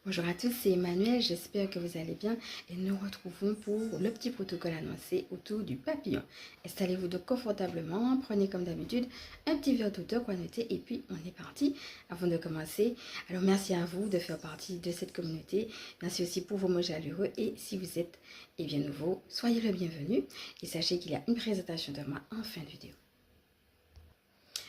Bonjour à tous, c'est Emmanuel, j'espère que vous allez bien et nous retrouvons pour le petit protocole annoncé autour du papillon. Installez-vous donc confortablement, prenez comme d'habitude un petit verre d'eau, quoi noter et puis on est parti avant de commencer. Alors merci à vous de faire partie de cette communauté, merci aussi pour vos mots chaleureux et si vous êtes bien nouveau, soyez le bienvenu et sachez qu'il y a une présentation de moi en fin de vidéo.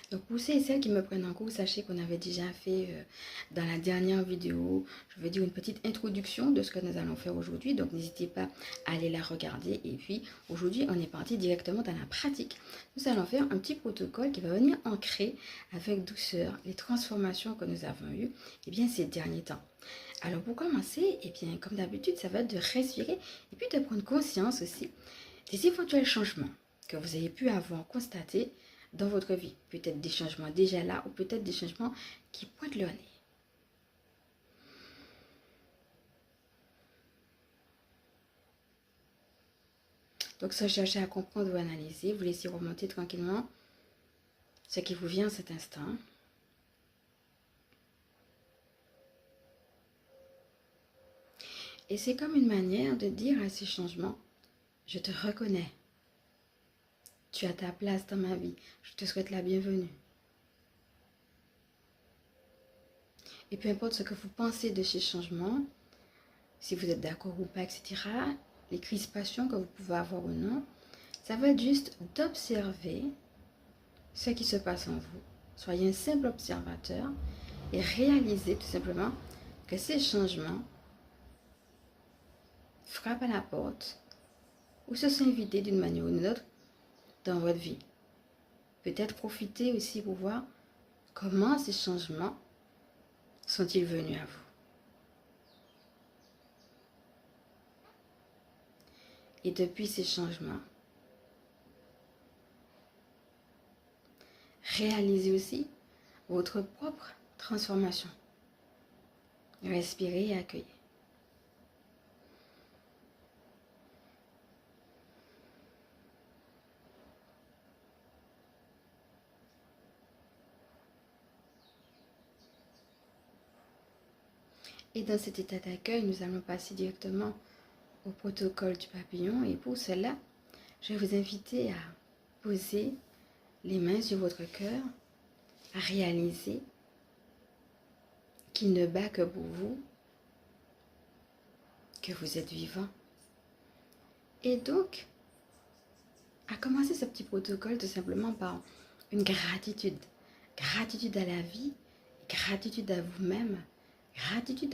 Donc pour ceux et celles qui me prennent en cours, sachez qu'on avait déjà fait dans la dernière vidéo, je vais dire une petite introduction de ce que nous allons faire aujourd'hui. Donc n'hésitez pas à aller la regarder. Et puis aujourd'hui, on est parti directement dans la pratique. Nous allons faire un petit protocole qui va venir ancrer avec douceur les transformations que nous avons eues ces derniers temps. Alors pour commencer, comme d'habitude, ça va être de respirer et puis de prendre conscience aussi des éventuels changements que vous avez pu avoir constatés dans votre vie. Peut-être des changements déjà là ou peut-être des changements qui pointent leur nez. Donc sans chercher à comprendre ou analyser, vous laissez remonter tranquillement ce qui vous vient à cet instant. Et c'est comme une manière de dire à ces changements, je te reconnais. Tu as ta place dans ma vie. Je te souhaite la bienvenue. Et peu importe ce que vous pensez de ces changements, si vous êtes d'accord ou pas, etc., les crispations que vous pouvez avoir ou non, ça va être juste d'observer ce qui se passe en vous. Soyez un simple observateur et réalisez tout simplement que ces changements frappent à la porte ou se sont invités d'une manière ou d'une autre dans votre vie. Peut-être profitez aussi pour voir comment ces changements sont-ils venus à vous. Et depuis ces changements, réalisez aussi votre propre transformation. Respirez et accueillez. Et dans cet état d'accueil, nous allons passer directement au protocole du papillon. Et pour cela, je vais vous inviter à poser les mains sur votre cœur, à réaliser qu'il ne bat que pour vous, que vous êtes vivant. Et donc, à commencer ce petit protocole tout simplement par une gratitude. Gratitude à la vie, gratitude à vous-même, gratitude